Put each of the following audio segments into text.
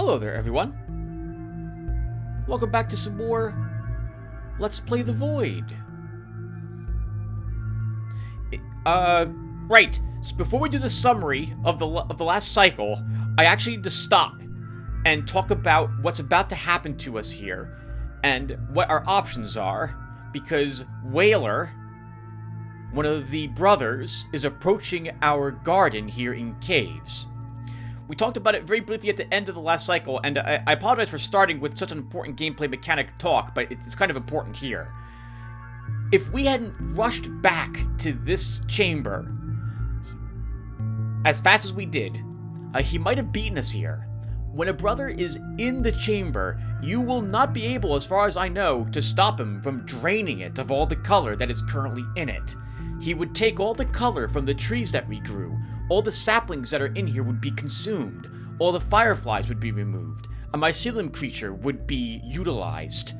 Hello there, everyone. Welcome back to some more Let's Play the Void. Right. So before we do the summary of the last cycle, I actually need to stop and talk about what's about to happen to us here and what our options are, because Whaler, one of the brothers, is approaching our garden here in caves. We talked about it very briefly at the end of the last cycle, and I apologize for starting with such an important gameplay mechanic talk, but it's kind of important here. If we hadn't rushed back to this chamber as fast as we did, he might have beaten us here. When a brother is in the chamber, you will not be able, as far as I know, to stop him from draining it of all the color that is currently in it. He would take all the color from the trees that we grew. All the saplings that are in here would be consumed. All the fireflies would be removed. A mycelium creature would be utilized.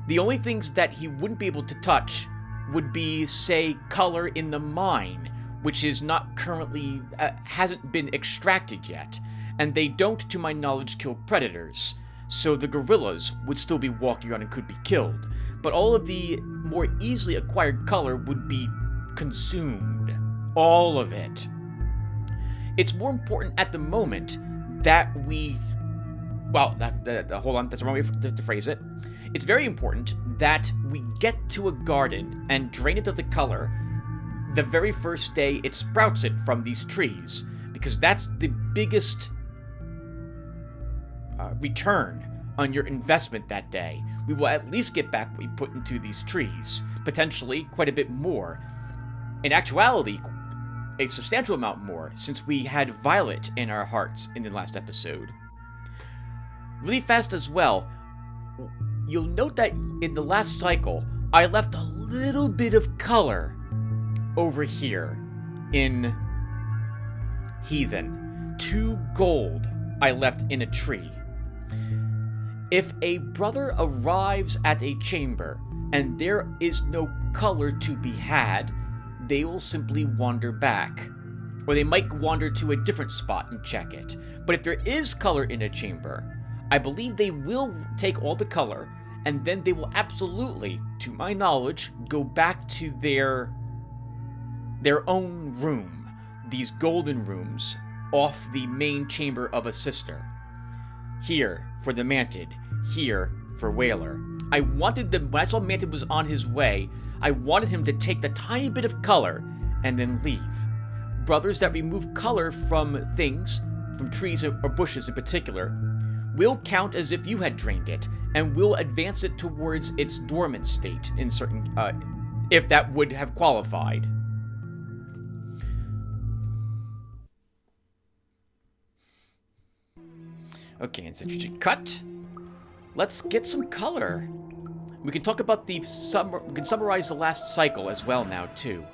The only things that he wouldn't be able to touch would be, say, color in the mine, which is not currently, hasn't been extracted yet. And they don't, to my knowledge, kill predators. So the gorillas would still be walking around and could be killed. But all of the more easily acquired color would be consumed. All of it. It's more important at the moment that we... Well, hold on, that's the wrong way to phrase it. It's very important that we get to a garden and drain it of the color the very first day it sprouts it from these trees, because that's the biggest return on your investment that day. We will at least get back what we put into these trees, potentially quite a bit more. In actuality, a substantial amount more, since we had Violet in our hearts in the last episode. Really fast as well, you'll note that in the last cycle, I left a little bit of color over here in Heathen. 2 gold I left in a tree. If a brother arrives at a chamber and there is no color to be had, they will simply wander back. Or they might wander to a different spot and check it. But if there is color in a chamber, I believe they will take all the color, and then they will absolutely, to my knowledge, go back to their own room. These golden rooms off the main chamber of a sister. Here for the Mantid, here for Whaler. I wanted them, when I saw Mantid was on his way, I wanted him to take the tiny bit of color and then leave. Brothers that remove color from things, from trees or bushes in particular, will count as if you had drained it, and will advance it towards its dormant state in certain, if that would have qualified. Okay, and since you should cut, let's get some color. We can talk about we can summarize the last cycle as well now, too.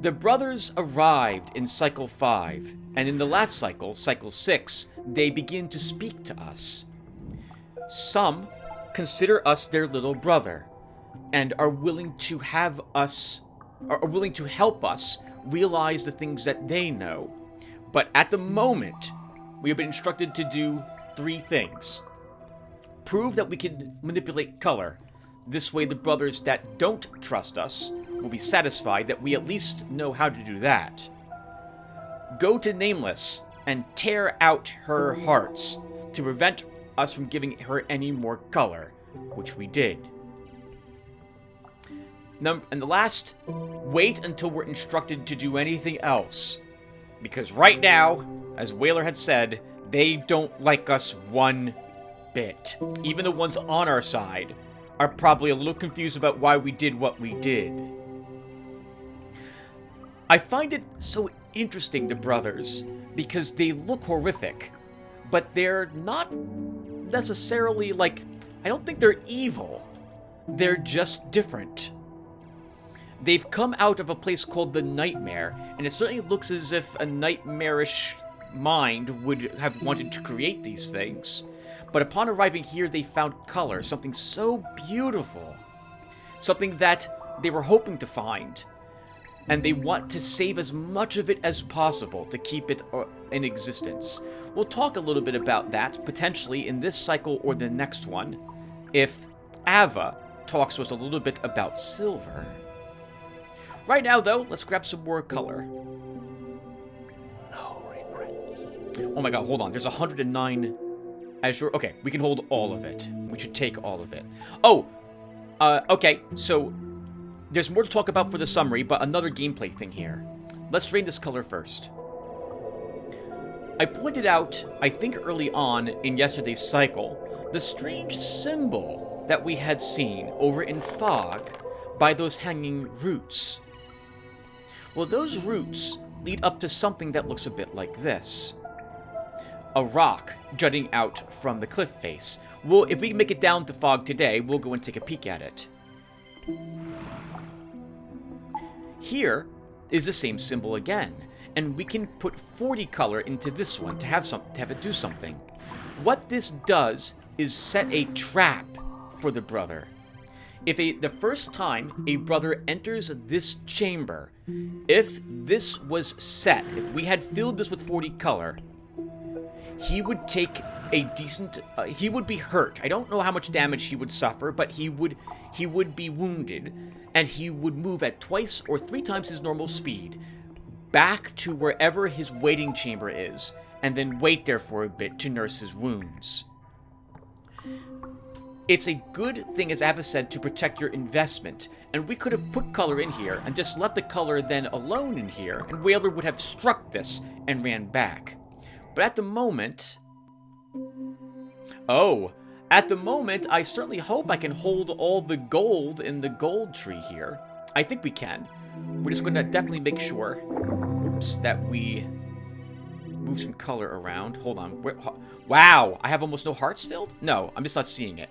The brothers arrived in Cycle 5, and in the last cycle, Cycle 6, they begin to speak to us. Some consider us their little brother, and are willing to help us realize the things that they know. But at the moment, we have been instructed to do 3 things. Prove that we can manipulate color. This way the brothers that don't trust us will be satisfied that we at least know how to do that. Go to Nameless and tear out her hearts to prevent us from giving her any more color, which we did. And the last, wait until we're instructed to do anything else. Because right now, as Whaler had said, they don't like us one bit. Even the ones on our side are probably a little confused about why we did what we did. I find it so interesting, the brothers, because they look horrific, but they're not necessarily like, I don't think they're evil. They're just different. They've come out of a place called the Nightmare, and it certainly looks as if a nightmarish mind would have wanted to create these things. But upon arriving here, they found color, something so beautiful. Something that they were hoping to find. and they want to save as much of it as possible to keep it in existence. We'll talk a little bit about that, potentially in this cycle or the next one, if Ava talks to us a little bit about silver. Right now, though, let's grab some more color. No regrets. Oh my god, hold on. There's 109 azure. Okay, we can hold all of it. We should take all of it. Oh, okay, so there's more to talk about for the summary, but another gameplay thing here. Let's drain this color first. I pointed out, I think early on in yesterday's cycle, the strange symbol that we had seen over in fog by those hanging roots. Well, those roots lead up to something that looks a bit like this. A rock jutting out from the cliff face. Well, if we can make it down to fog today, we'll go and take a peek at it. Here is the same symbol again, and we can put 40 color into this one to have it do something. What this does is set a trap for the brother. If the first time a brother enters this chamber, if this was set, if we had filled this with 40 color, he would take a decent, he would be hurt. I don't know how much damage he would suffer, but he would be wounded, and he would move at twice or 3 times his normal speed back to wherever his waiting chamber is, and then wait there for a bit to nurse his wounds. It's a good thing, as Ava said, to protect your investment, and we could have put color in here and just left the color then alone in here, and Whaler would have struck this and ran back. But at the moment... Oh, at the moment, I certainly hope I can hold all the gold in the gold tree here. I think we can. We're just going to definitely make sure, oops, that we move some color around. Hold on. Wow, I have almost no hearts filled? No, I'm just not seeing it.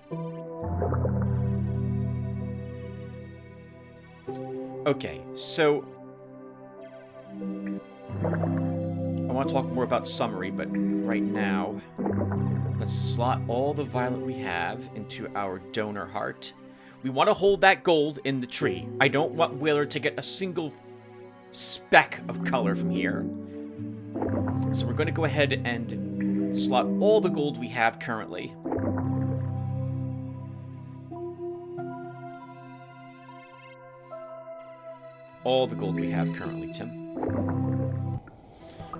Okay, so I want to talk more about summary, but right now, let's slot all the violet we have into our donor heart. We want to hold that gold in the tree. I don't want Whaler to get a single speck of color from here. So we're going to go ahead and slot all the gold we have currently. All the gold we have currently, Tim.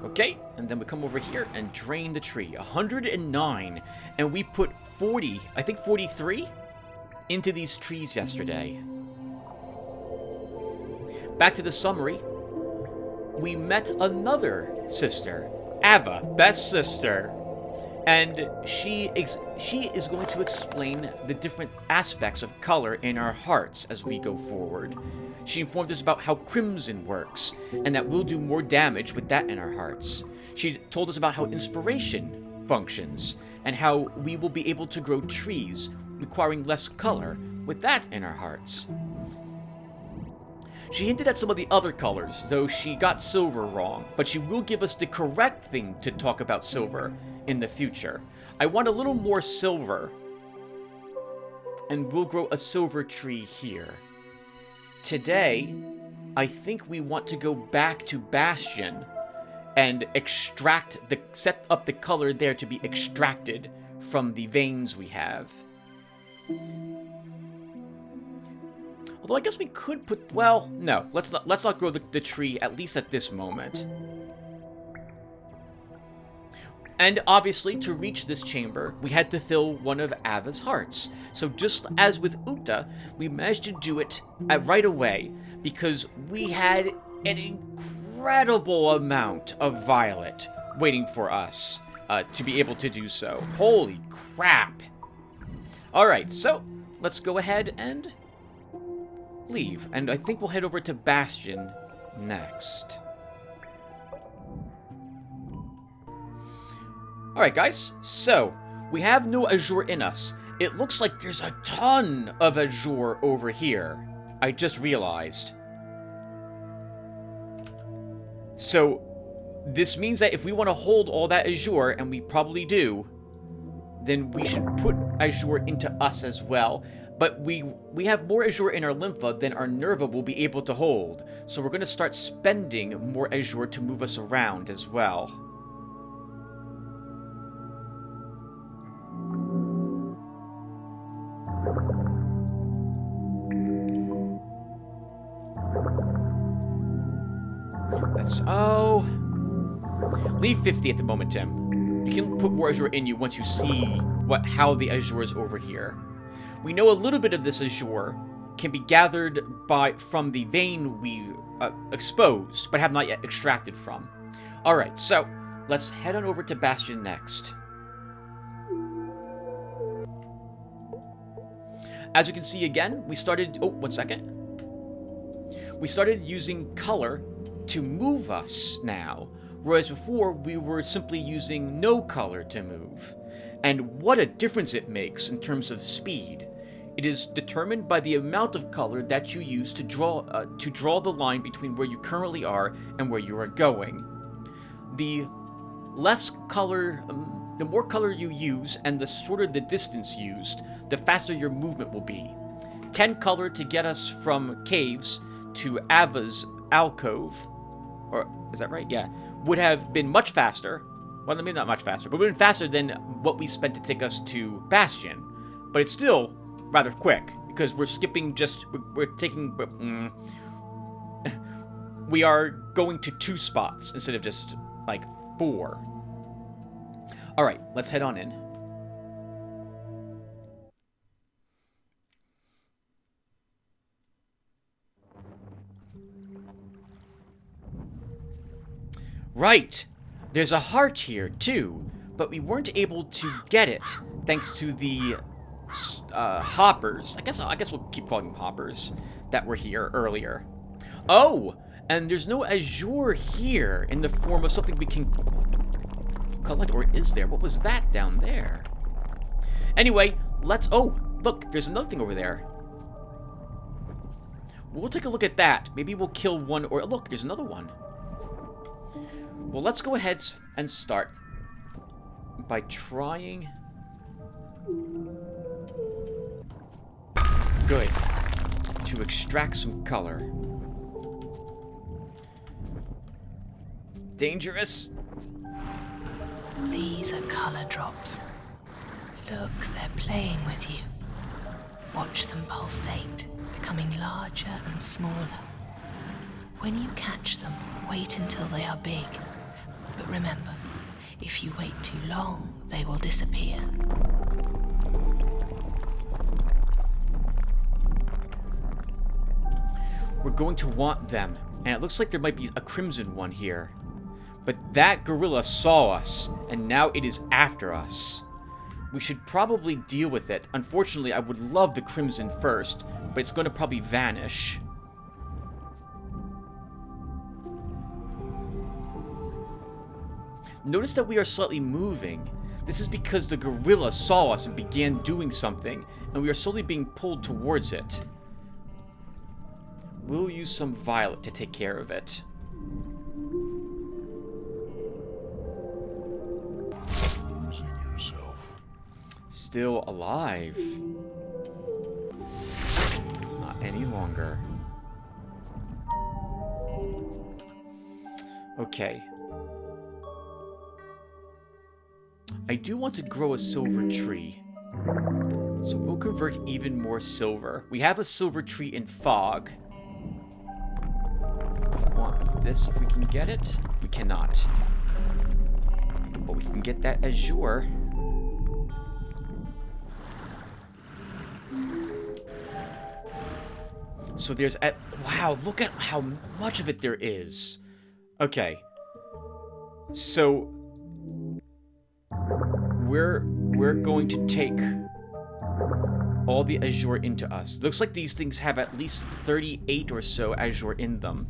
Okay, and then we come over here and drain the tree. 109, and we put 40, I think 43, into these trees yesterday. Back to the summary. We met another sister, Ava, best sister, and she is going to explain the different aspects of color in our hearts as we go forward. She informed us about how crimson works, and that we'll do more damage with that in our hearts. She told us about how inspiration functions, and how we will be able to grow trees requiring less color with that in our hearts. She hinted at some of the other colors, though she got silver wrong, but she will give us the correct thing to talk about silver in the future. I want a little more silver, and we'll grow a silver tree here. Today, I think we want to go back to Bastion and set up the color there to be extracted from the veins we have. Although I guess we could put, well, no, let's not grow the tree, at least at this moment. And obviously, to reach this chamber, we had to fill one of Ava's hearts. So just as with Uta, we managed to do it right away, because we had an incredible amount of violet waiting for us to be able to do so. Holy crap! Alright, so let's go ahead and leave. And I think we'll head over to Bastion next. Alright guys, so we have no azure in us. It looks like there's a ton of azure over here. I just realized. So this means that if we want to hold all that azure, and we probably do, then we should put azure into us as well. But we have more azure in our lympha than our nerva will be able to hold, so we're going to start spending more azure to move us around as well. That's... oh... leave 50 at the moment, Tim. You can put more azure in you once you see how the azure is over here. We know a little bit of this azure can be gathered from the vein we exposed, but have not yet extracted from. Alright, so let's head on over to Bastion next. As you can see again, we started... oh, 1 second. We started using color to move us now, whereas before we were simply using no color to move. And what a difference it makes in terms of speed. It is determined by the amount of color that you use to draw the line between where you currently are and where you are going. The less color, the more color you use and the shorter the distance used, the faster your movement will be. 10 color to get us from caves to Ava's alcove, or is that right? Yeah, would have been much faster. Well, maybe not much faster, but would have been faster than what we spent to take us to Bastion. But it's still rather quick, because we're skipping we are going to 2 spots instead of just, like, 4. Alright, let's head on in. Right! There's a heart here, too, but we weren't able to get it, thanks to the hoppers. I guess we'll keep calling them hoppers that were here earlier. Oh, and there's no azure here in the form of something we can collect, or is there? What was that down there? Anyway, let's... oh, look, there's another thing over there. We'll take a look at that. Maybe we'll kill one, or look, there's another one. Well, let's go ahead and start by trying... good. To extract some color. Dangerous. These are color drops. Look, they're playing with you. Watch them pulsate, becoming larger and smaller. When you catch them, wait until they are big. But remember, if you wait too long, they will disappear. We're going to want them, and it looks like there might be a crimson one here. But that gorilla saw us, and now it is after us. We should probably deal with it. Unfortunately, I would love the crimson first, but it's going to probably vanish. Notice that we are slightly moving. This is because the gorilla saw us and began doing something, and we are slowly being pulled towards it. We'll use some violet to take care of it. Losing yourself. Still alive. Not any longer. Okay. I do want to grow a silver tree. So we'll convert even more silver. We have a silver tree in fog. We want this if we can get it. We cannot. But we can get that azure. So there's... wow, look at how much of it there is. Okay. So... We're going to take all the azure into us. Looks like these things have at least 38 or so azure in them.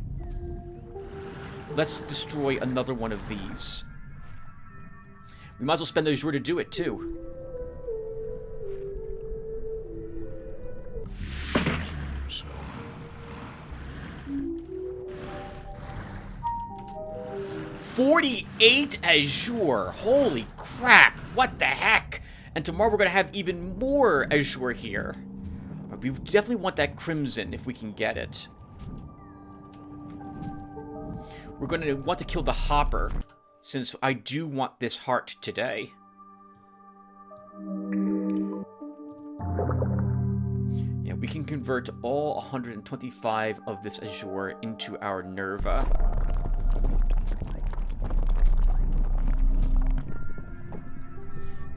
Let's destroy another one of these. We might as well spend the azure to do it, too. Yourself. 48 azure! Holy crap! What the heck? And tomorrow we're going to have even more azure here. We definitely want that crimson if we can get it. We're going to want to kill the hopper, since I do want this heart today. Yeah, we can convert all 125 of this azure into our Nerva.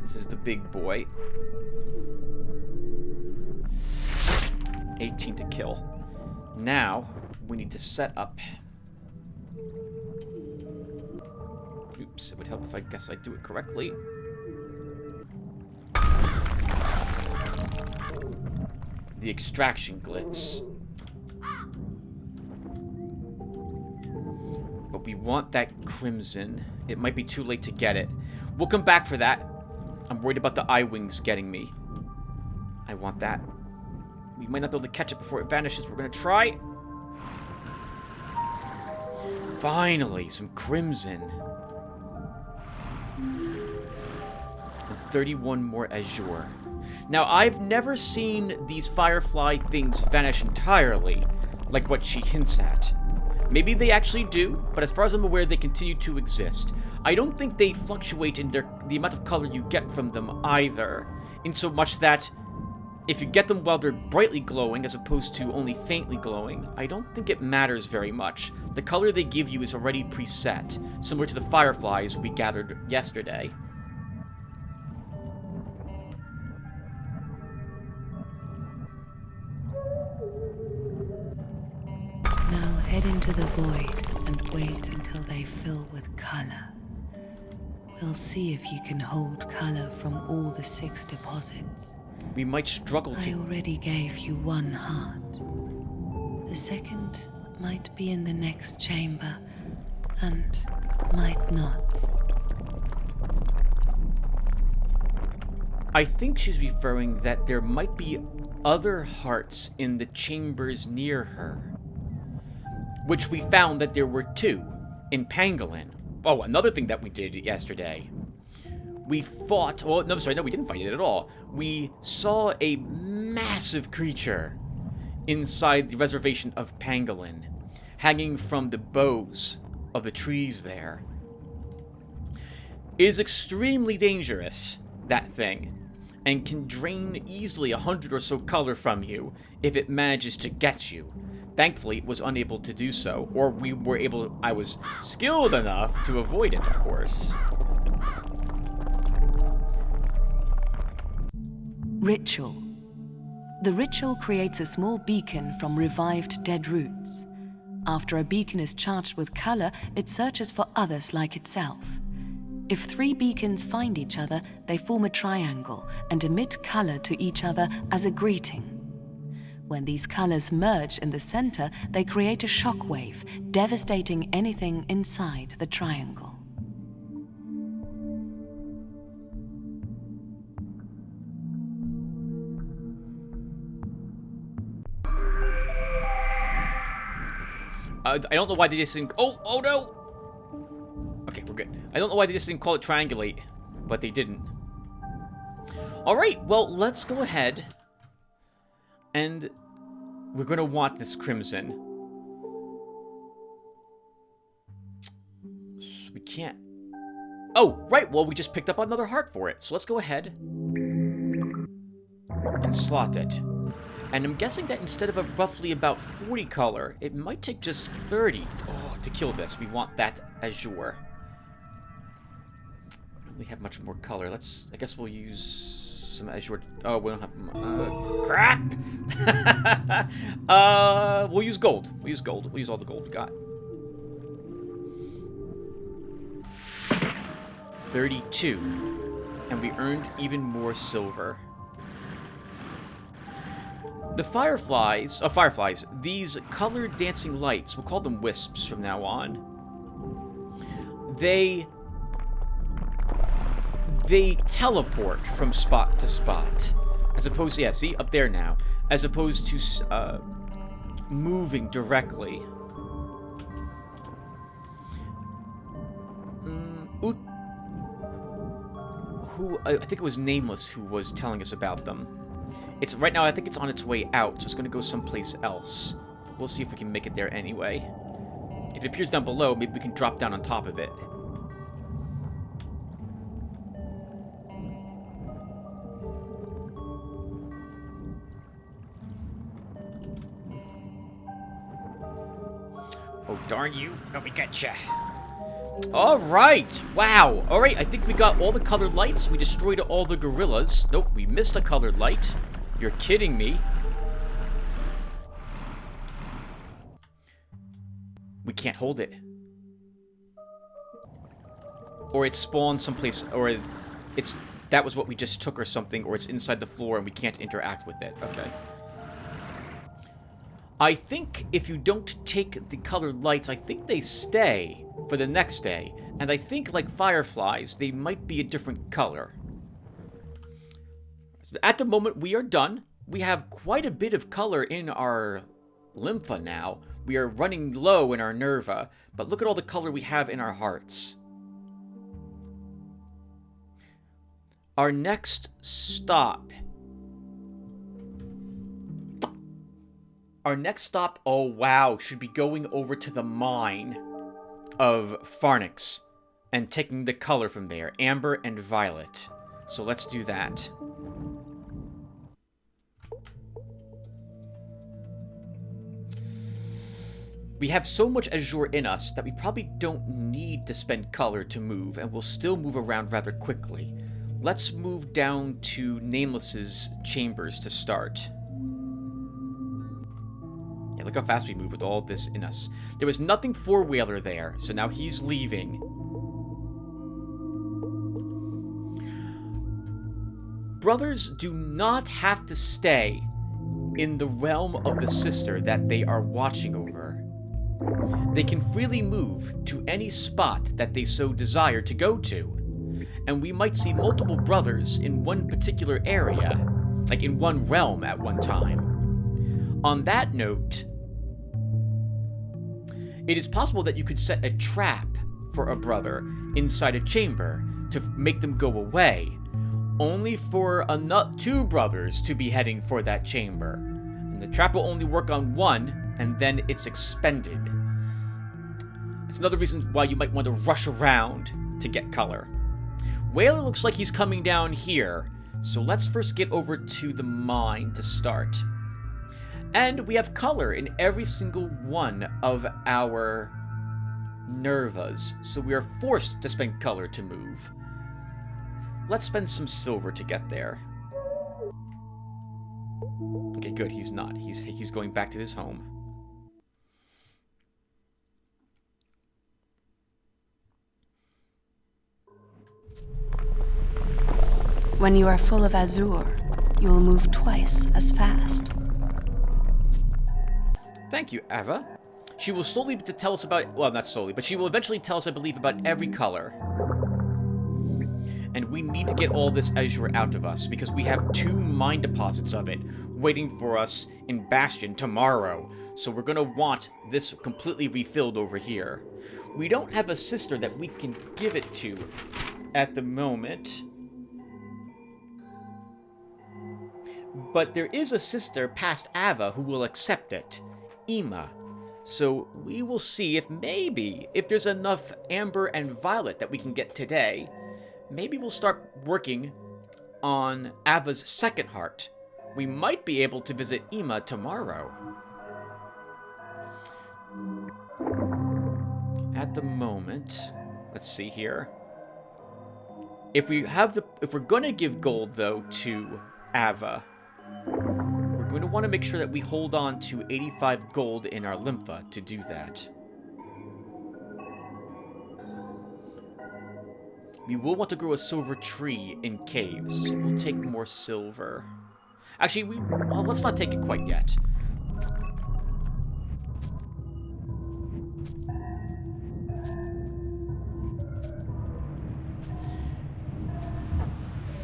This is the big boy. 18 to kill. Now, we need to set up... Oops, it would help if I guess I do it correctly. The extraction glyphs. But we want that crimson. It might be too late to get it. We'll come back for that. I'm worried about the eye wings getting me. I want that. We might not be able to catch it before it vanishes. We're gonna try. Finally, some crimson. And 31 more azure. Now, I've never seen these firefly things vanish entirely, like what she hints at. Maybe they actually do, but as far as I'm aware, they continue to exist. I don't think they fluctuate in the amount of color you get from them either, in so much that if you get them while they're brightly glowing as opposed to only faintly glowing, I don't think it matters very much. The color they give you is already preset, similar to the fireflies we gathered yesterday. Now head into the void and wait until they fill with color. We'll see if you can hold color from all the 6 deposits. We might struggle I to... already gave you 1 heart. The second might be in the next chamber, and might not. I think she's referring that there might be other hearts in the chambers near her. Which we found that there were 2 in Pangolin. Oh, another thing that we did yesterday. We fought... Well, no, I'm sorry, no, we didn't fight it at all. We saw a massive creature inside the reservation of Pangolin, hanging from the boughs of the trees there. It is extremely dangerous, that thing, and can drain easily 100 or so color from you if it manages to get you. Thankfully, it was unable to do so, or we were able... I was skilled enough to avoid it, of course. Ritual. The ritual creates a small beacon from revived dead roots. After a beacon is charged with color, it searches for others like itself. If 3 beacons find each other, they form a triangle and emit color to each other as a greeting. When these colors merge in the center, they create a shockwave, devastating anything inside the triangle. I don't know why they just didn't... Oh no! Okay, we're good. I don't know why they just didn't call it triangulate, but they didn't. Alright, well, let's go ahead. And we're going to want this crimson. So we can't... Oh, right, well, we just picked up another heart for it. So let's go ahead and slot it. And I'm guessing that instead of a roughly about 40 color, it might take just 30 to kill this. We want that azure. We don't really have much more color. I guess we'll use some azure. Oh, we don't have... crap! We'll use gold. We'll use gold. We'll use all the gold we got. 32. And we earned even more silver. The fireflies, these colored dancing lights, we'll call them wisps from now on. They teleport from spot to spot. As opposed to, yeah, see, up there now. As opposed to moving directly. I think it was Nameless who was telling us about them. It's right now, I think it's on its way out, so it's going to go someplace else. We'll see if we can make it there anyway. If it appears down below, maybe we can drop down on top of it. Oh, darn you. Let me get ya. Alright. Wow. Alright, I think we got all the colored lights. We destroyed all the gorillas. Nope, we missed a colored light. You're kidding me. We can't hold it. Or it spawned someplace, or it's that was what we just took or something, or it's inside the floor and we can't interact with it. Okay. I think if you don't take the colored lights, I think they stay for the next day. And I think, like fireflies, they might be a different color. At the moment, we are done. We have quite a bit of color in our lympha now. We are running low in our nerva, but look at all the color we have in our hearts. Our next stop. Oh wow, should be going over to the mine of Pharnix and taking the color from there, amber and violet. So let's do that. We have so much azure in us that we probably don't need to spend color to move, and we'll still move around rather quickly. Let's move down to Nameless's chambers to start. Yeah, look how fast we move with all this in us. There was nothing four-wheeler there, so now he's leaving. Brothers do not have to stay in the realm of the sister that they are watching over. They can freely move to any spot that they so desire to go to. And we might see multiple brothers in one particular area, like in one realm at one time. On that note, it is possible that you could set a trap for a brother inside a chamber to make them go away, only for two brothers to be heading for that chamber. And the trap will only work on one, and then it's expended. It's another reason why you might want to rush around to get color. Whaler looks like he's coming down here, so let's first get over to the mine to start. And we have color in every single one of our nervas, so we are forced to spend color to move. Let's spend some silver to get there. Okay, good, he's not. He's going back to his home. When you are full of azure, you will move twice as fast. Thank you, Ava. She will slowly to tell us about, well, not slowly, but she will eventually tell us, I believe, about every color. And we need to get all this azure out of us, because we have 2 mine deposits of it waiting for us in Bastion tomorrow. So we're going to want this completely refilled over here. We don't have a sister that we can give it to at the moment. But there is a sister past Ava who will accept it, Ima. So we will see if maybe, if there's enough amber and violet that we can get today, maybe we'll start working on Ava's second heart. We might be able to visit Ima tomorrow. At the moment, let's see here. If we're gonna give gold though to Ava, we're going to want to make sure that we hold on to 85 gold in our lympha to do that. We will want to grow a silver tree in caves, so we'll take more silver. Actually, well, let's not take it quite yet.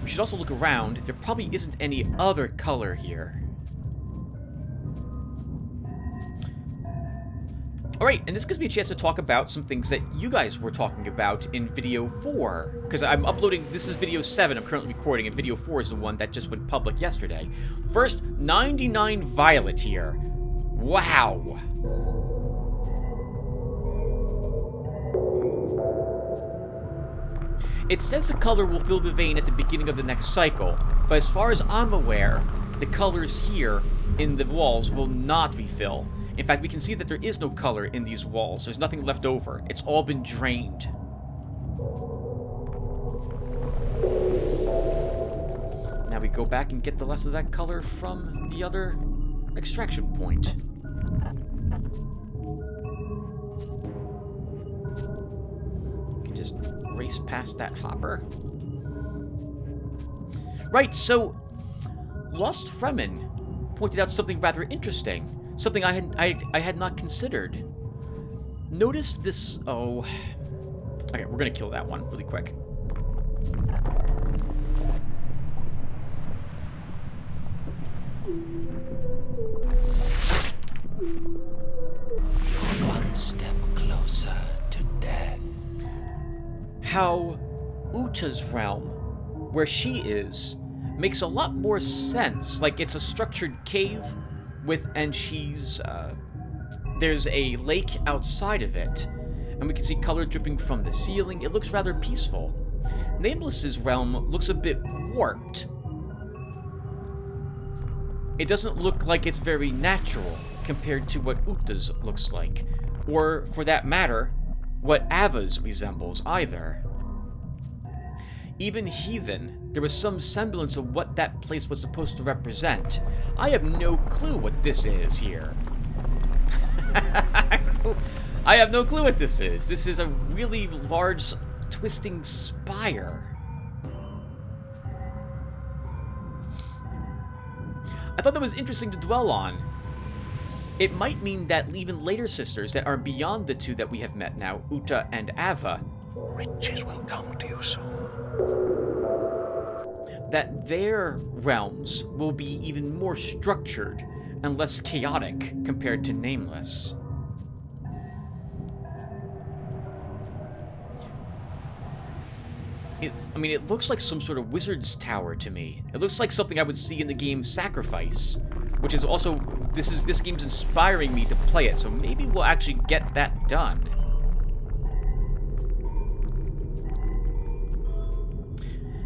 We should also look around. There probably isn't any other color here. Alright, and this gives me a chance to talk about some things that you guys were talking about in video 4. Because I'm uploading, this is video 7 I'm currently recording, and video 4 is the one that just went public yesterday. First, 99 Violet here. Wow. It says the color will fill the vein at the beginning of the next cycle, but as far as I'm aware, the colors here in the walls will not refill. In fact, we can see that there is no color in these walls. There's nothing left over. It's all been drained. Now we go back and get the rest of that color from the other extraction point. You can just race past that hopper. Right, so Lost Fremen pointed out something rather interesting. Something I had not considered. Notice this... Oh... Okay, we're gonna kill that one really quick. One step closer to death. How Uta's realm, where she is, makes a lot more sense. Like, it's a structured cave with, and she's, there's a lake outside of it, and we can see color dripping from the ceiling. It looks rather peaceful. Nameless's realm looks a bit warped. It doesn't look like it's very natural compared to what Uta's looks like, or, for that matter, what Ava's resembles either. Even Heathen, there was some semblance of what that place was supposed to represent. I have no clue what this is here. I have no clue what this is. This is a really large, twisting spire. I thought that was interesting to dwell on. It might mean that even later sisters that are beyond the two that we have met now, Uta and Ava, Riches will come to you soon. that their realms will be even more structured and less chaotic compared to Nameless. It looks like some sort of wizard's tower to me. It looks like something I would see in the game Sacrifice, which is also, this game's inspiring me to play it, so maybe we'll actually get that done.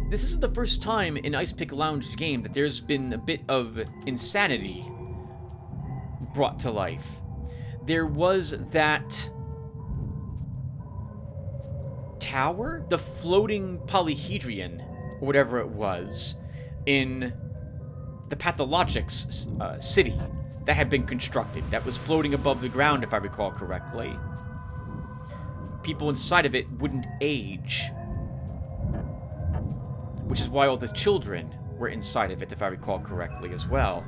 This isn't the first time in Ice Pick Lounge's game that there's been a bit of insanity brought to life. There was that tower, the floating polyhedron, or whatever it was, in the Pathologics city that had been constructed, that was floating above the ground, if I recall correctly. People inside of it wouldn't age, which is why all the children were inside of it, if I recall correctly as well.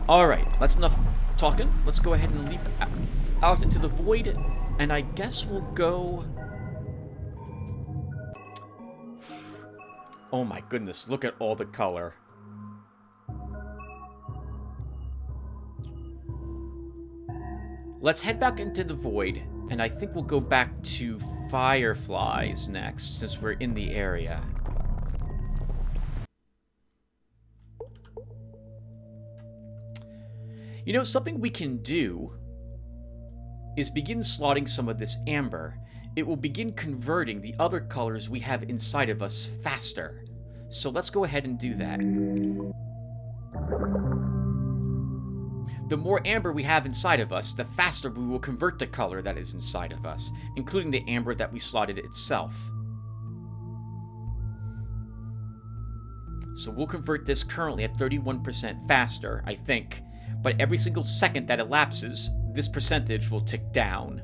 Alright, that's enough talking. Let's go ahead and leap out into the void, and I guess we'll go... Oh my goodness, look at all the color. Let's head back into the void, and I think we'll go back to Fireflies next, since we're in the area. You know, something we can do is begin slotting some of this amber. It will begin converting the other colors we have inside of us faster. So let's go ahead and do that. The more amber we have inside of us, the faster we will convert the color that is inside of us, including the amber that we slotted itself. So we'll convert this currently at 31% faster, I think, but every single second that elapses, this percentage will tick down.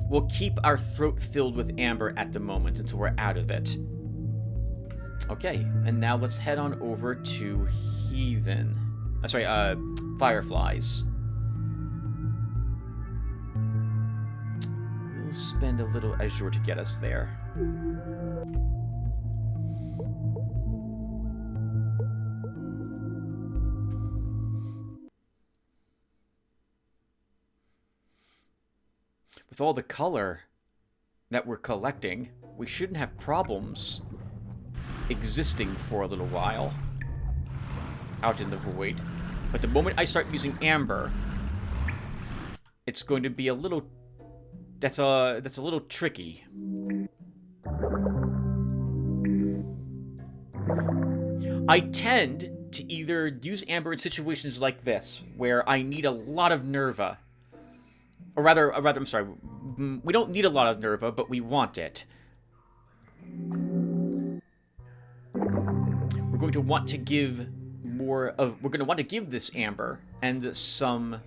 We'll keep our throat filled with amber at the moment until we're out of it. Okay, and now let's head on over to Heathen. Fireflies. We'll spend a little azure to get us there. with all the color that we're collecting, we shouldn't have problems existing for a little while out in the void. But the moment I start using amber, it's going to be a little... That's a little tricky. I tend to either use amber in situations like this, where I need a lot of Nerva. Or rather, I'm sorry, we don't need a lot of Nerva, but we want it. We're going to want to give this amber and some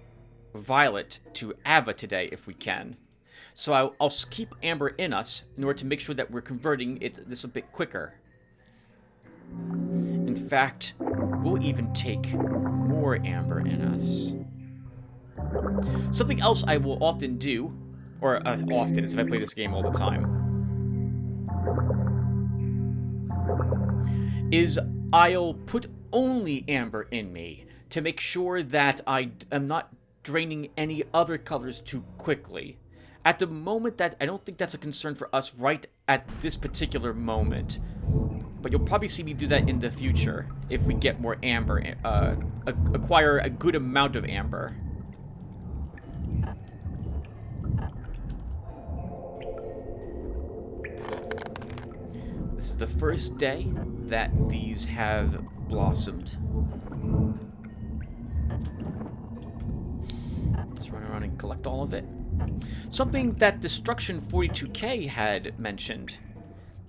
violet to Ava today if we can. So I'll keep amber in us in order to make sure that we're converting this a bit quicker. In fact, we'll even take more amber in us. Something else I will often do, or often, as if I play this game all the time, is I'll put only amber in me to make sure that I am not draining any other colors too quickly. At the moment, I don't think that's a concern for us right at this particular moment. But you'll probably see me do that in the future if we get more amber, acquire a good amount of amber. This is the first day that these have blossomed. Let's run around and collect all of it. Something that Destruction 42K had mentioned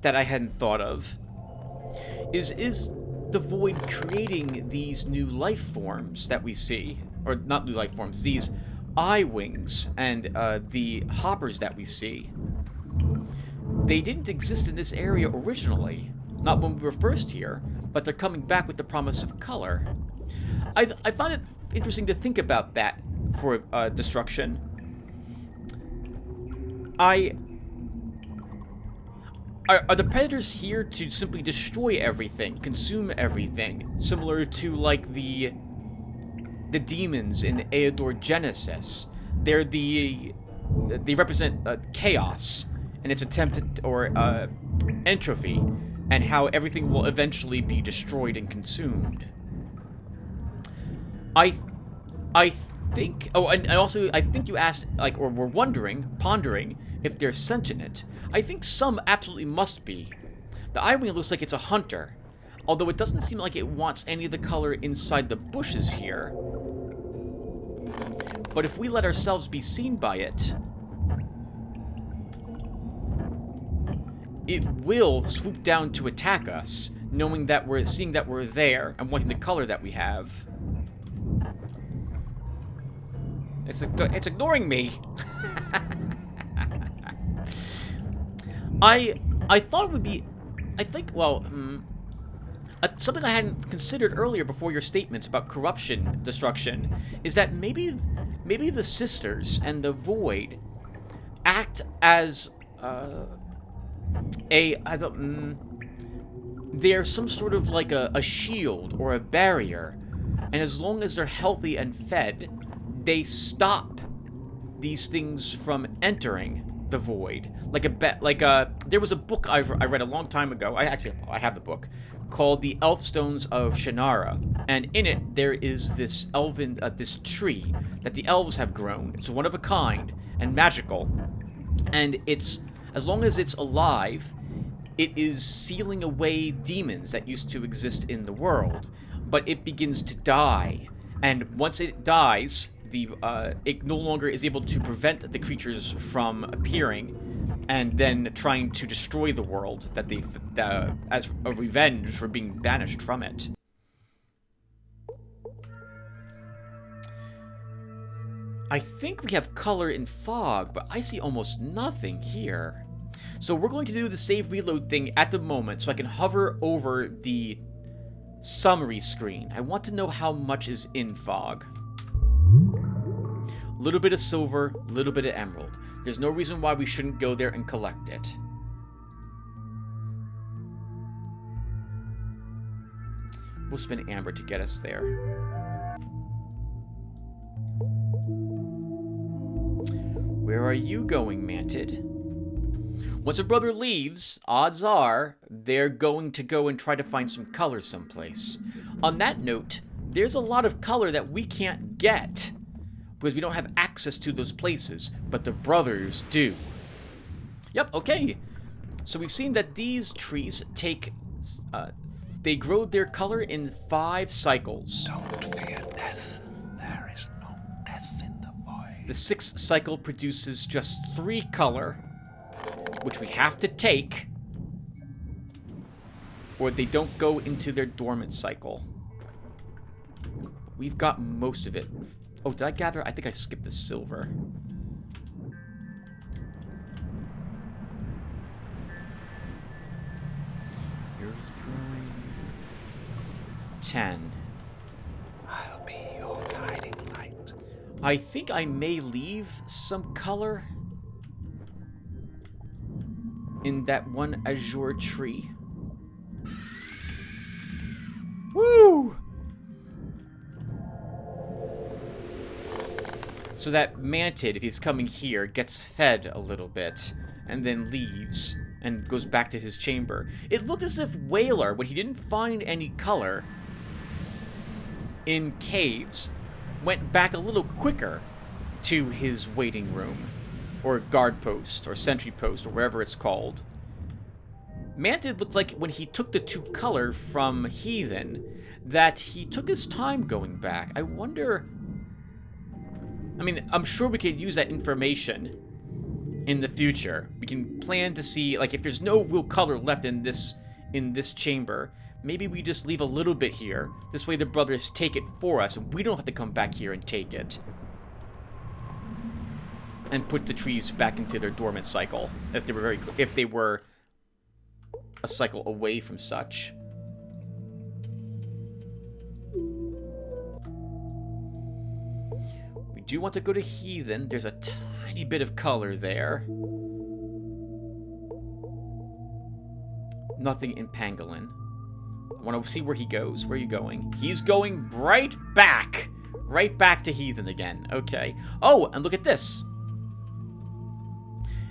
that I hadn't thought of is the void creating these new life forms that we see, or not new life forms, these eye wings and the hoppers that we see. They didn't exist in this area originally, not when we were first here, but they're coming back with the promise of color. I find it interesting to think about that for Destruction. Are the predators here to simply destroy everything, consume everything, similar to like the demons in Aeodor Genesis? They represent chaos and its attempt or entropy, and how everything will eventually be destroyed and consumed. I think. Oh, and also I think you asked, like, or were pondering if they're sentient. I think some absolutely must be. The eye wing looks like it's a hunter, although it doesn't seem like it wants any of the color inside the bushes here. But if we let ourselves be seen by it, it will swoop down to attack us, knowing that seeing that we're there and wanting the color that we have. It's ignoring me. I thought it would be, something I hadn't considered earlier before your statements about corruption, Destruction, is that maybe the sisters and the void act as they're some sort of like a shield or a barrier, and as long as they're healthy and fed, they stop these things from entering the void. There was a book I read a long time ago. I have the book called The Elfstones of Shannara, and in it there is this elven this tree that the elves have grown. It's one of a kind and magical, and it's, as long as it's alive, it is sealing away demons that used to exist in the world. But it begins to die, and once it dies, it no longer is able to prevent the creatures from appearing and then trying to destroy the world as a revenge for being banished from it. I think we have color in fog, but I see almost nothing here. So we're going to do the save reload thing at the moment so I can hover over the summary screen. I want to know how much is in fog. A little bit of silver, a little bit of emerald. There's no reason why we shouldn't go there and collect it. We'll spend amber to get us there. Where are you going, Mantid? Once a brother leaves, odds are they're going to go and try to find some color someplace. On that note, there's a lot of color that we can't get because we don't have access to those places, but the brothers do. Yep, okay. So we've seen that these trees take, they grow their color in 5 cycles. Don't fear death. There is no death in the void. The 6th cycle produces just 3 color, which we have to take, or they don't go into their dormant cycle. We've got most of it. Oh, did I gather? I think I skipped the silver. You're growing 10. I'll be your guiding light. I think I may leave some color in that one azure tree. Woo! So that Mantid, if he's coming here, gets fed a little bit, and then leaves, and goes back to his chamber. It looked as if Whaler, when he didn't find any color in caves, went back a little quicker to his waiting room, or guard post, or sentry post, or wherever it's called. Mantid looked like when he took the 2 color from Heathen, that he took his time going back. I wonder... I mean, I'm sure we could use that information in the future. We can plan to see, like, if there's no real color left in this chamber, maybe we just leave a little bit here. This way the brothers take it for us, and we don't have to come back here and take it. And put the trees back into their dormant cycle, if they were a cycle away from such. We do want to go to Heathen. There's a tiny bit of color there. Nothing in Pangolin. I want to see where he goes. Where are you going? He's going right back. Right back to Heathen again. Okay. Oh, and look at this.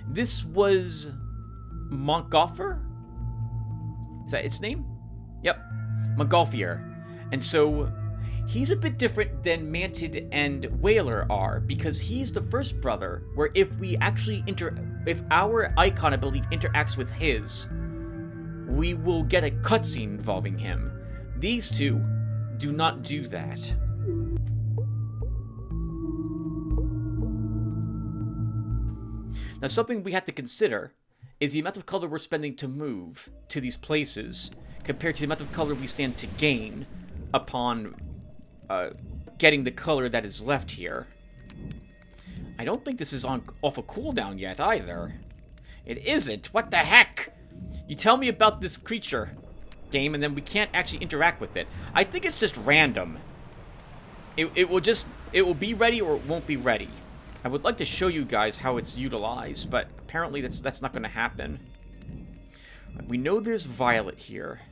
This was Montgolfier? Is that its name? Yep. Montgolfier. And so he's a bit different than Mantid and Whaler are, because he's the first brother where if we actually if our icon, I believe, interacts with his, we will get a cutscene involving him. These two do not do that. Now, something we have to consider is the amount of color we're spending to move to these places compared to the amount of color we stand to gain upon getting the color that is left here. I don't think this is off a cooldown yet either. It isn't. What the heck? You tell me about this creature, game, and then we can't actually interact with it. I think it's just random. It will be ready or it won't be ready. I would like to show you guys how it's utilized, but apparently that's not going to happen. We know there's violet here.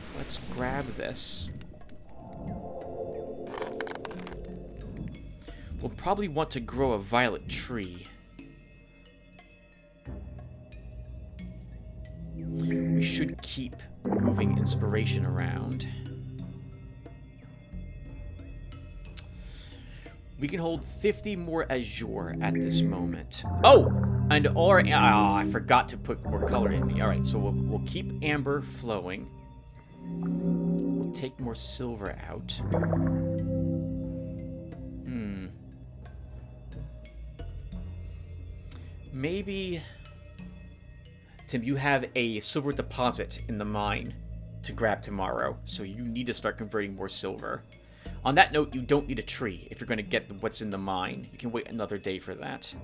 So let's grab this. We'll probably want to grow a violet tree. We should keep moving inspiration around. We can hold 50 more azure at this moment. Oh! And I forgot to put more color in me. Alright, so we'll keep amber flowing. We'll take more silver out. Maybe... Tim, you have a silver deposit in the mine to grab tomorrow, so you need to start converting more silver. On that note, you don't need a tree if you're going to get what's in the mine. You can wait another day for that.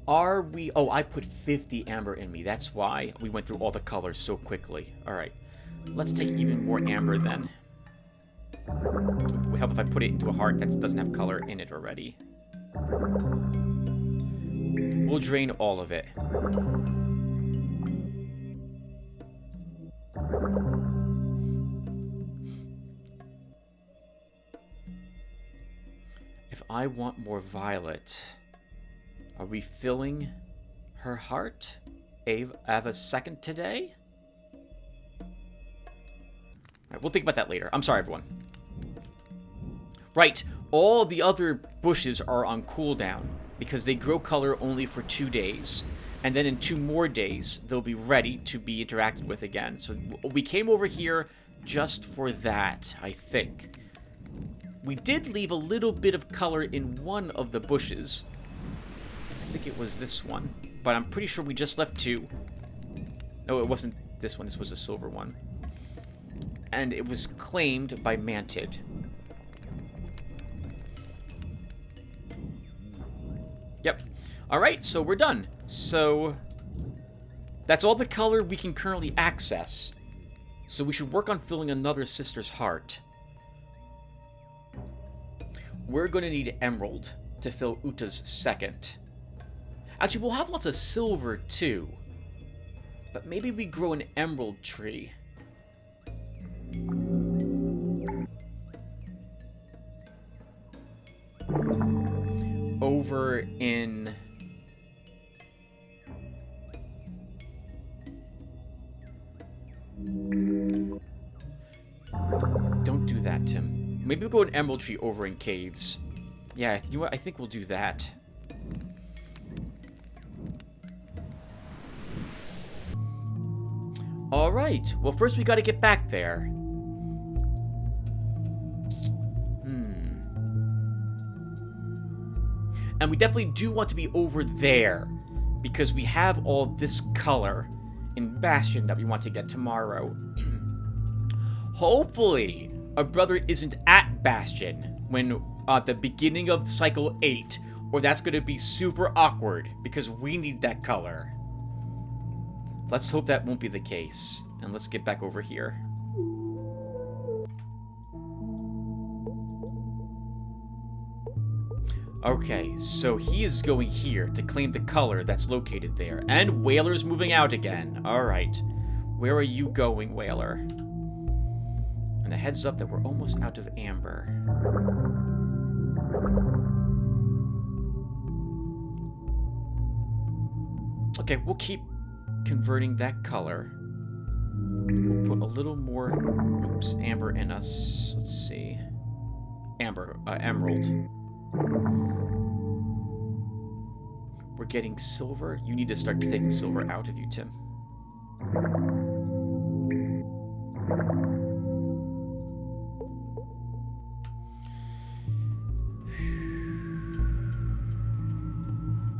Are we... Oh, I put 50 amber in me. That's why we went through all the colors so quickly. Alright. Let's take even more amber then. It would help if I put it into a heart that doesn't have color in it already. We'll drain all of it. If I want more violet, are we filling her heart? Ava second today? Alright, we'll think about that later. I'm sorry, everyone. Right, all the other bushes are on cooldown because they grow color only for 2 days. And then in 2 more days, they'll be ready to be interacted with again. So we came over here just for that, I think. We did leave a little bit of color in one of the bushes. I think it was this one. But I'm pretty sure we just left 2. No, it wasn't this one. This was a silver one. And it was claimed by Mantid. Yep. Alright, so we're done. So that's all the color we can currently access. So we should work on filling another sister's heart. We're going to need emerald to fill Uta's second. Actually, we'll have lots of silver too. But maybe we grow an emerald tree. Over in... Don't do that, Tim. Maybe we'll go an emerald tree over in caves. Yeah, you know what? I think we'll do that. Alright. Well, first we gotta get back there. And we definitely do want to be over there, because we have all this color in Bastion that we want to get tomorrow. Hopefully, our brother isn't at Bastion when at the beginning of Cycle 8, or that's going to be super awkward, because we need that color. Let's hope that won't be the case, and let's get back over here. Okay, so he is going here to claim the color that's located there. And Whaler's moving out again. Alright. Where are you going, Whaler? And a heads up that we're almost out of amber. Okay, we'll keep converting that color. We'll put a little more, amber in us. Let's see. Emerald. We're getting silver. You need to start taking silver out of you, Tim.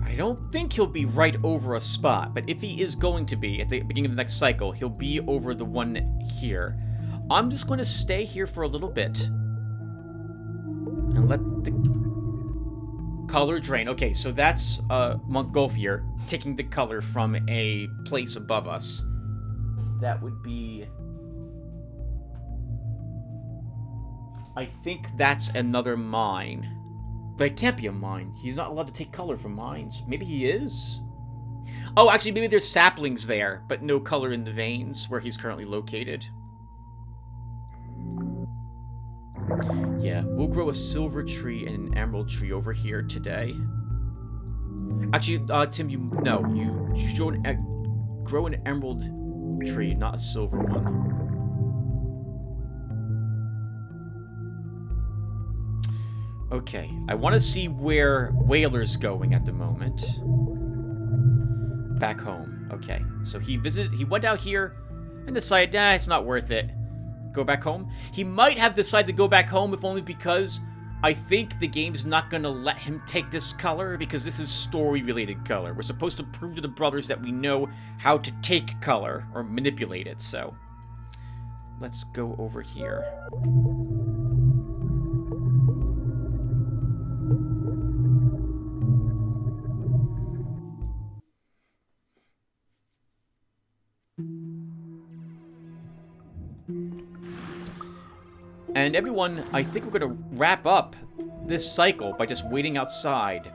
I don't think he'll be right over a spot, but if he is going to be at the beginning of the next cycle, he'll be over the one here. I'm just going to stay here for a little bit and let the color drain. Okay, so that's Montgolfier taking the color from a place above us. That would be... I think that's another mine. But it can't be a mine. He's not allowed to take color from mines. Maybe he is? Oh, actually, maybe there's saplings there, but no color in the veins where he's currently located. Yeah, we'll grow a silver tree and an emerald tree over here today. Actually, Tim, you grow an emerald tree, not a silver one. Okay, I want to see where Whaler's going at the moment. Back home. Okay, so he went out here and decided, it's not worth it. Go back home. He might have decided to go back home, if only because I think the game's not going to let him take this color, because this is story-related color. We're supposed to prove to the brothers that we know how to take color, or manipulate it, so... Let's go over here. And everyone, I think we're going to wrap up this cycle by just waiting outside.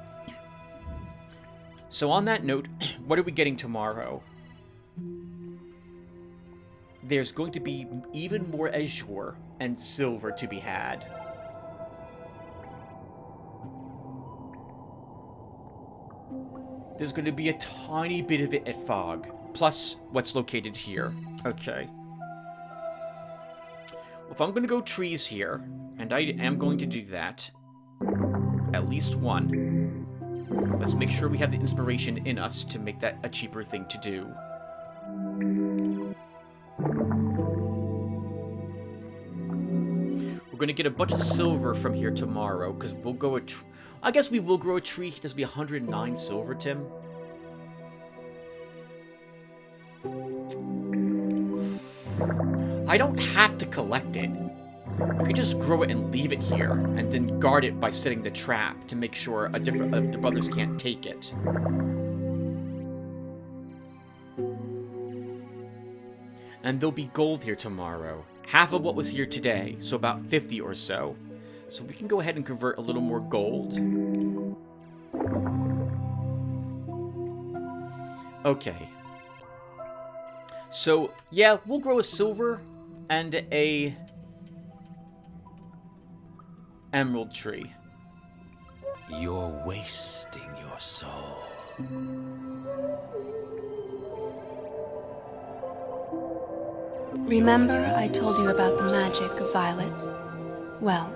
So on that note, what are we getting tomorrow? There's going to be even more azure and silver to be had. There's going to be a tiny bit of it at Fog, plus what's located here. Okay. Well, if I'm going to go trees here, and I am going to do that, at least one, let's make sure we have the inspiration in us to make that a cheaper thing to do. We're going to get a bunch of silver from here tomorrow, because we'll go I guess we will grow a tree. There's be 109 silver, Tim. I don't have to collect it. We could just grow it and leave it here, and then guard it by setting the trap to make sure the brothers can't take it. And there'll be gold here tomorrow. Half of what was here today, so about 50 or so. So we can go ahead and convert a little more gold. Okay. So, yeah, we'll grow a silver and a emerald tree. You're wasting your soul. Remember I told you about the magic of Violet? Well,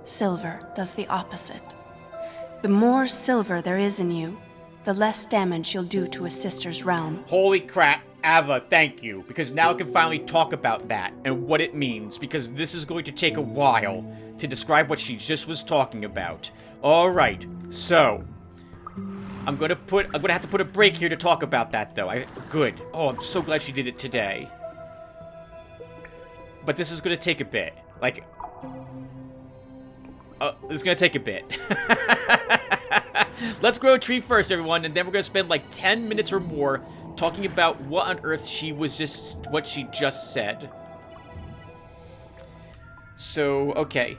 silver does the opposite. The more silver there is in you, the less damage you'll do to a sister's realm. Holy crap, Ava, thank you, because now I can finally talk about that and what it means, because this is going to take a while to describe what she just was talking about. Alright, so I'm gonna have to put a break here to talk about that, though. Good. Oh, I'm so glad she did it today. But this is gonna take a bit. Like, it's gonna take a bit. Let's grow a tree first, everyone, and then we're gonna spend like 10 minutes or more talking about what on earth what she just said. So, okay.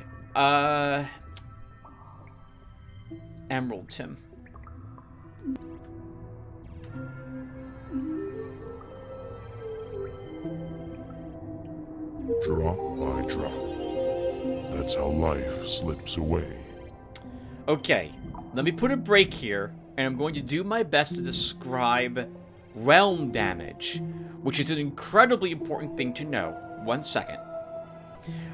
Emerald, Tim. Drop by drop. That's how life slips away. Okay, let me put a break here, and I'm going to do my best to describe realm damage, which is an incredibly important thing to know. 1 second.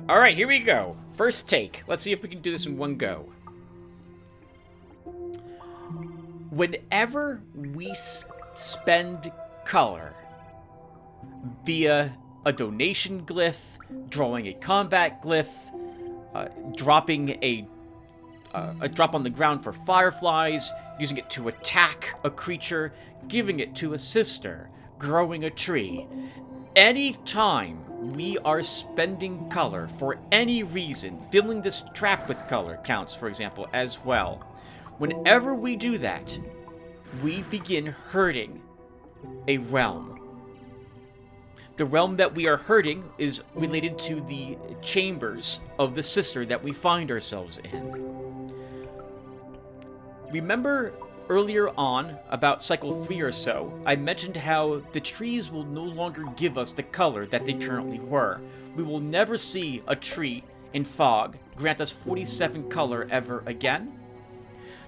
Alright, here we go. First take. Let's see if we can do this in one go. Whenever we spend color via a donation glyph, drawing a combat glyph, dropping a drop on the ground for fireflies, using it to attack a creature, giving it to a sister, growing a tree. Any time we are spending color for any reason, filling this trap with color counts, for example, as well. Whenever we do that, we begin hurting a realm. The realm that we are hurting is related to the chambers of the sister that we find ourselves in. Remember earlier on, about cycle 3 or so, I mentioned how the trees will no longer give us the color that they currently were. We will never see a tree in Fog grant us 47 color ever again.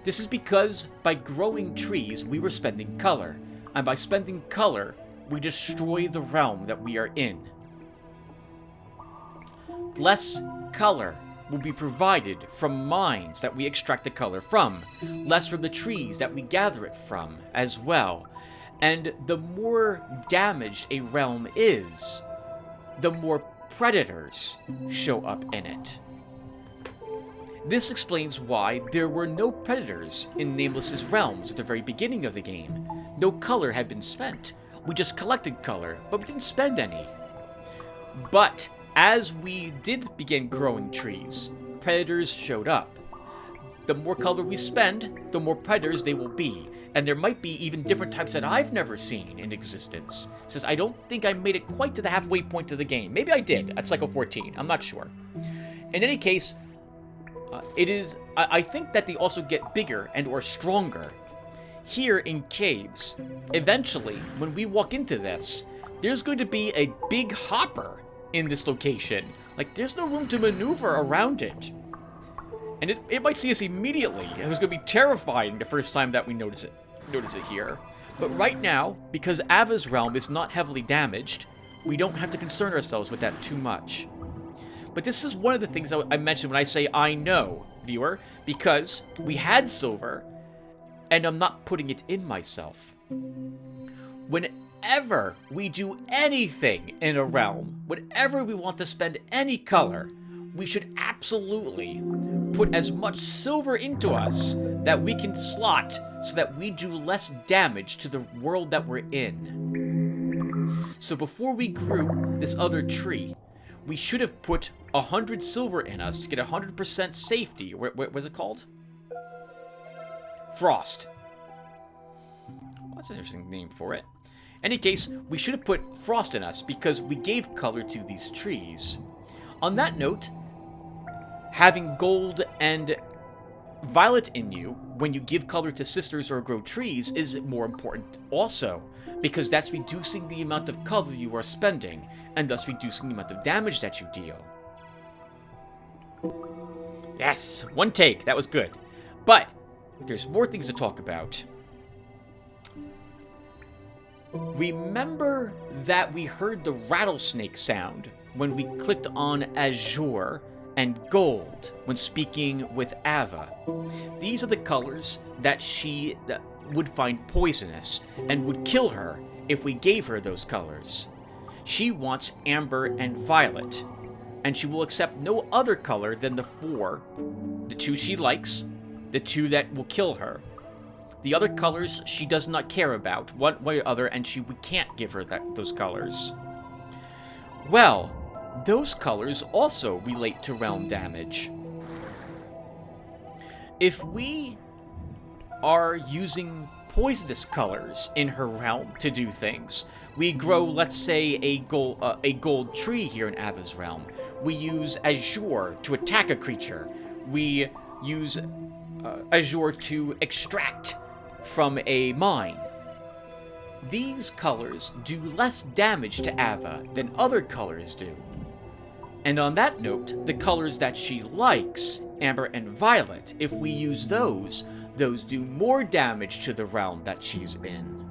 This is because by growing trees, we were spending color, and by spending color, we destroy the realm that we are in. Less color will be provided from mines that we extract the color from, less from the trees that we gather it from as well. And the more damaged a realm is, the more predators show up in it. This explains why there were no predators in Nameless's realms at the very beginning of the game. No color had been spent. We just collected color, but we didn't spend any. But as we did begin growing trees, predators showed up. The more color we spend, the more predators they will be. And there might be even different types that I've never seen in existence. Since I don't think I made it quite to the halfway point of the game. Maybe I did at cycle 14, I'm not sure. In any case, I think that they also get bigger and or stronger. Here in caves, eventually, when we walk into this, there's going to be a big hopper in this location. Like, there's no room to maneuver around it. And it might see us immediately. It was going to be terrifying the first time that we notice it. notice it here. But right now, because Ava's realm is not heavily damaged, we don't have to concern ourselves with that too much. But this is one of the things that I mentioned when I say I know, viewer, because we had silver, and I'm not putting it in myself. Whenever we do anything in a realm, whenever we want to spend any color, we should absolutely put as much silver into us that we can slot so that we do less damage to the world that we're in. So before we grew this other tree, we should have put 100 silver in us to get 100% safety. What was it called? Frost. Well, that's an interesting name for it. In any case, we should have put frost in us because we gave color to these trees. On that note, having gold and violet in you when you give color to sisters or grow trees is more important also, because that's reducing the amount of color you are spending, and thus reducing the amount of damage that you deal. Yes, one take, that was good. But there's more things to talk about. Remember that we heard the rattlesnake sound when we clicked on azure and gold when speaking with Ava. These are the colors that she would find poisonous and would kill her if we gave her those colors. She wants amber and violet, and she will accept no other color than the four, the two she likes, the two that will kill her. The other colors she does not care about, one way or other, and we can't give her those colors. Well, those colors also relate to realm damage. If we are using poisonous colors in her realm to do things, we grow, let's say, a gold tree here in Ava's realm. We use azure to attack a creature. We use azure to extract from a mine. These colors do less damage to Ava than other colors do. And on that note, the colors that she likes, amber and violet, if we use those do more damage to the realm that she's in.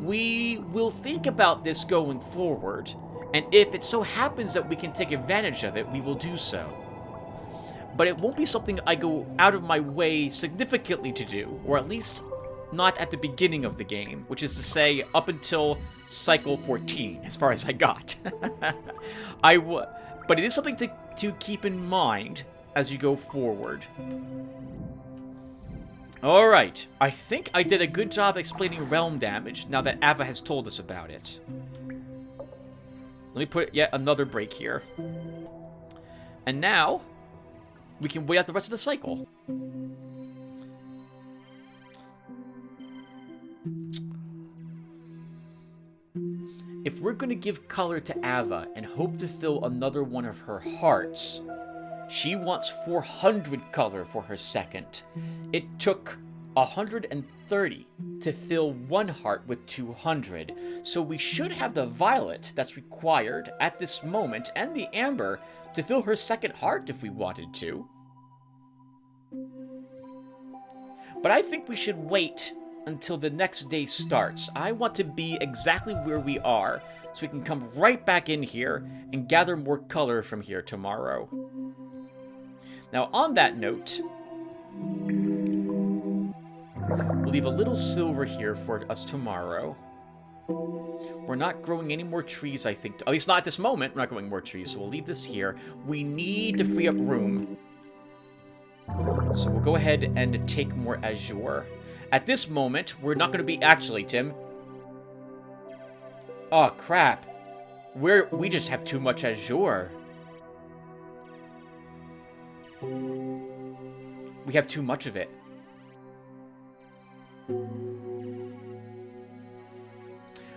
We will think about this going forward, and if it so happens that we can take advantage of it, we will do so. But it won't be something I go out of my way significantly to do, or at least not at the beginning of the game, which is to say up until cycle 14, as far as I got. But it is something to keep in mind as you go forward. Alright, I think I did a good job explaining realm damage now that Ava has told us about it. Let me put yet another break here. And now we can wait out the rest of the cycle. If we're going to give color to Ava and hope to fill another one of her hearts, she wants 400 color for her second. It took 130 to fill one heart with 200, so we should have the violet that's required at this moment and the amber to fill her second heart if we wanted to. But I think we should wait until the next day starts. I want to be exactly where we are, so we can come right back in here and gather more color from here tomorrow. Now, on that note, we'll leave a little silver here for us tomorrow. We're not growing any more trees, I think. At least not at this moment. We're not growing more trees, so we'll leave this here. We need to free up room. So we'll go ahead and take more azure. At this moment, we're not going to be... Actually, Tim. Oh, crap. We just have too much azure. We have too much of it.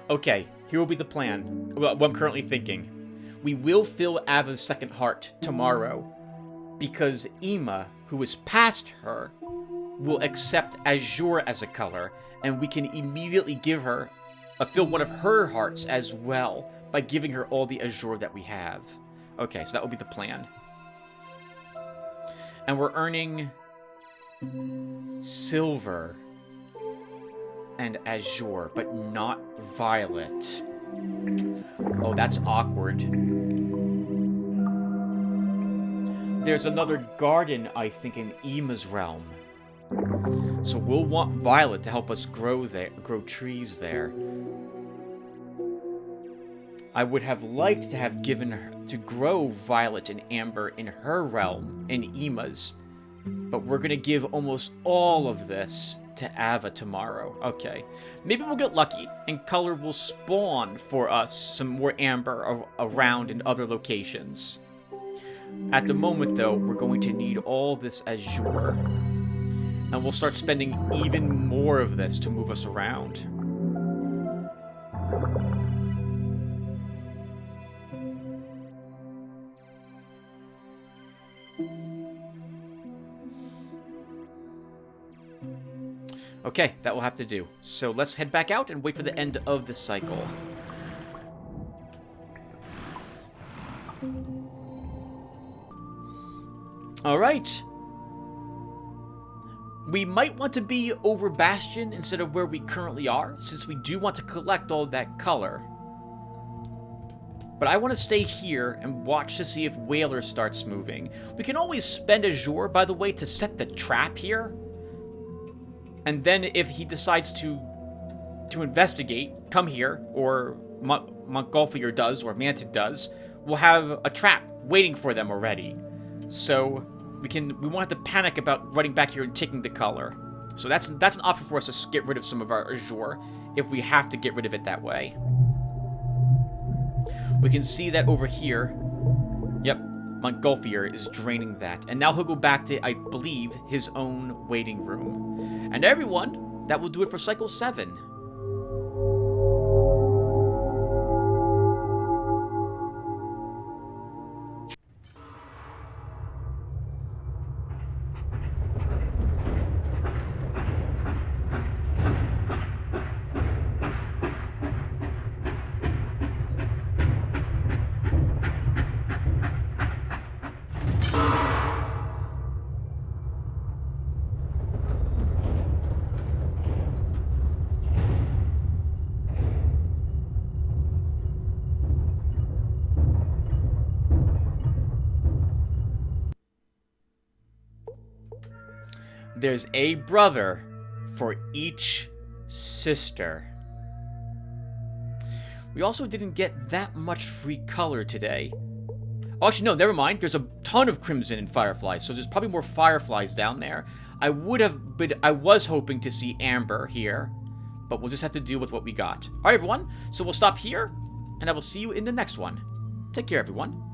Okay, here will be the plan. Well, what I'm currently thinking. We will fill Ava's second heart tomorrow, because Ima, who is past her, will accept azure as a color, and we can immediately give her fill one of her hearts as well by giving her all the azure that we have. Okay, so that will be the plan. And we're earning silver. and azure, but not violet. Oh, that's awkward. There's another garden, I think, in Emma's realm. So we'll want violet to help us grow trees there. I would have liked to have given her to grow violet and amber in her realm, in Emma's. But we're gonna give almost all of this to Ava tomorrow. Okay. Maybe we'll get lucky, and color will spawn for us some more amber around in other locations. At the moment, though, we're going to need all this azure. And we'll start spending even more of this to move us around. Okay, that will have to do. So let's head back out and wait for the end of the cycle. Alright. We might want to be over Bastion instead of where we currently are, since we do want to collect all that color. But I want to stay here and watch to see if Whaler starts moving. We can always spend Azure, by the way, to set the trap here. And then if he decides to investigate, come here, or Montgolfier does, or Mantid does, we'll have a trap waiting for them already. So we won't have to panic about running back here and taking the color. So that's an option for us to get rid of some of our Azure, if we have to get rid of it that way. We can see that over here. Yep, Montgolfier is draining that. And now he'll go back to, I believe, his own waiting room. And everyone, that will do it for Cycle 7. There's a brother for each sister. We also didn't get that much free color today. Oh, actually, no, never mind. There's a ton of crimson and fireflies, so there's probably more fireflies down there. I was hoping to see amber here, but we'll just have to deal with what we got. All right, everyone. So we'll stop here, and I will see you in the next one. Take care, everyone.